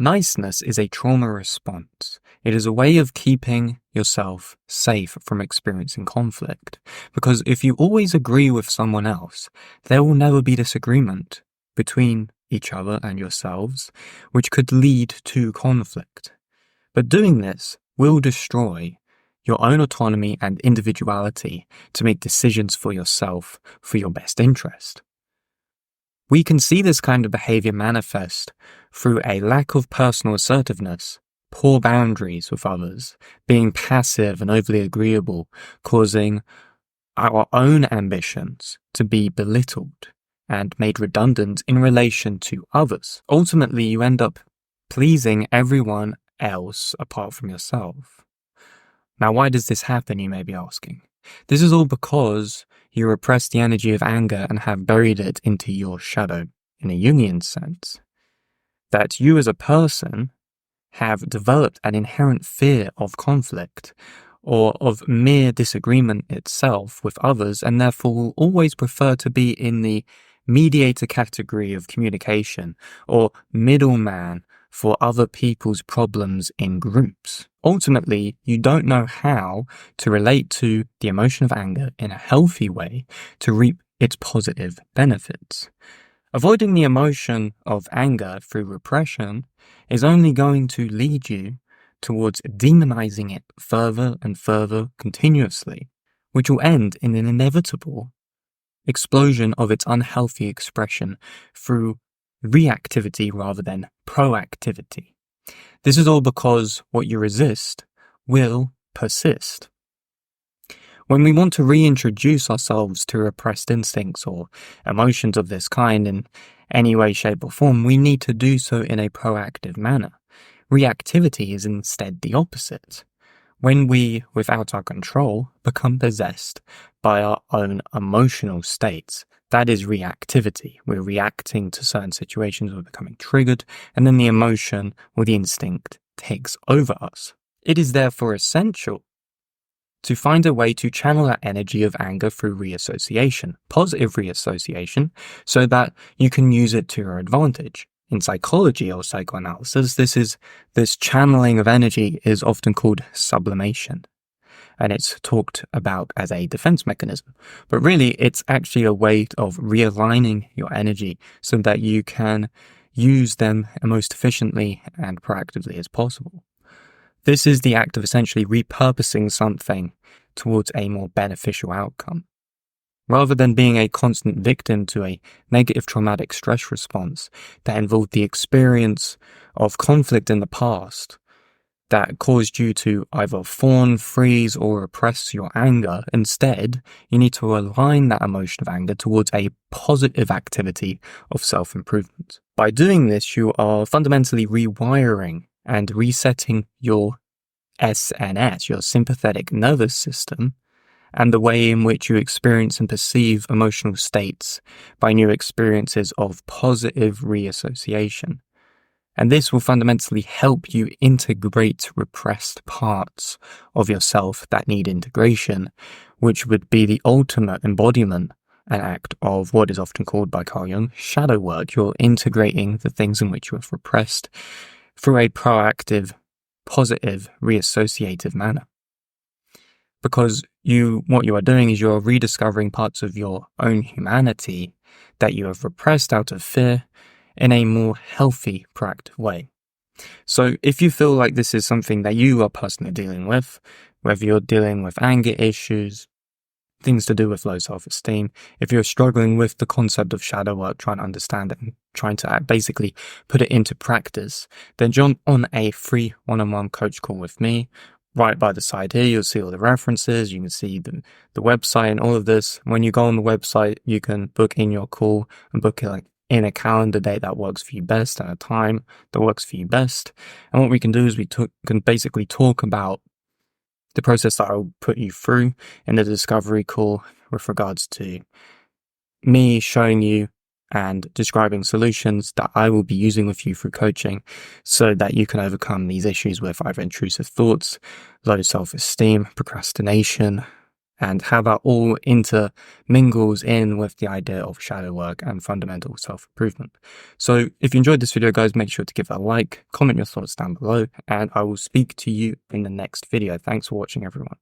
Niceness is a trauma response. It is a way of keeping yourself safe from experiencing conflict. Because if you always agree with someone else, there will never be disagreement between each other and yourselves, which could lead to conflict. But doing this will destroy your own autonomy and individuality to make decisions for yourself for your best interest. We can see this kind of behavior manifest through a lack of personal assertiveness, poor boundaries with others, being passive and overly agreeable, causing our own ambitions to be belittled and made redundant in relation to others. Ultimately, you end up pleasing everyone else apart from yourself. Now, why does this happen, you may be asking? This is all because you repress the energy of anger and have buried it into your shadow, in a Jungian sense. That you as a person have developed an inherent fear of conflict or of mere disagreement itself with others, and therefore will always prefer to be in the mediator category of communication or middleman for other people's problems in groups. Ultimately, you don't know how to relate to the emotion of anger in a healthy way to reap its positive benefits. Avoiding the emotion of anger through repression is only going to lead you towards demonizing it further and further continuously, which will end in an inevitable explosion of its unhealthy expression through reactivity rather than proactivity. This is all because what you resist will persist. When we want to reintroduce ourselves to repressed instincts or emotions of this kind in any way, shape, or form, we need to do so in a proactive manner. Reactivity is instead the opposite. When we, without our control, become possessed by our own emotional states, that is reactivity. We're reacting to certain situations, we're becoming triggered, and then the emotion or the instinct takes over us. It is therefore essential to find a way to channel that energy of anger through reassociation, positive reassociation, so that you can use it to your advantage. In psychology or psychoanalysis, this channeling of energy is often called sublimation, and it's talked about as a defense mechanism. But really, it's actually a way of realigning your energy so that you can use them most efficiently and proactively as possible. This is the act of essentially repurposing something towards a more beneficial outcome. Rather than being a constant victim to a negative traumatic stress response that involved the experience of conflict in the past that caused you to either fawn, freeze, or repress your anger, instead, you need to align that emotion of anger towards a positive activity of self-improvement. By doing this, you are fundamentally rewiring and resetting your SNS, your sympathetic nervous system, and the way in which you experience and perceive emotional states by new experiences of positive reassociation. And this will fundamentally help you integrate repressed parts of yourself that need integration, which would be the ultimate embodiment and act of what is often called by Carl Jung shadow work. You're integrating the things in which you have repressed through a proactive, positive, reassociative manner. Because what you are doing is you're rediscovering parts of your own humanity that you have repressed out of fear in a more healthy, proactive way. So if you feel like this is something that you are personally dealing with, whether you're dealing with anger issues, things to do with low self-esteem, if you're struggling with the concept of shadow work, trying to understand it and trying to basically put it into practice, then jump on a free one-on-one coach call with me. Right by the side here, you'll see all the references, you can see the website and all of this. When you go on the website, you can book in your call and book it in a calendar date that works for you best and a time that works for you best. And what we can do is we can basically talk about the process that I'll put you through in the discovery call with regards to me showing you and describing solutions that I will be using with you through coaching so that you can overcome these issues with either intrusive thoughts, low self-esteem, procrastination, and how that all intermingles in with the idea of shadow work and fundamental self-improvement. So if you enjoyed this video, guys, make sure to give that a like, comment your thoughts down below, and I will speak to you in the next video. Thanks for watching, everyone.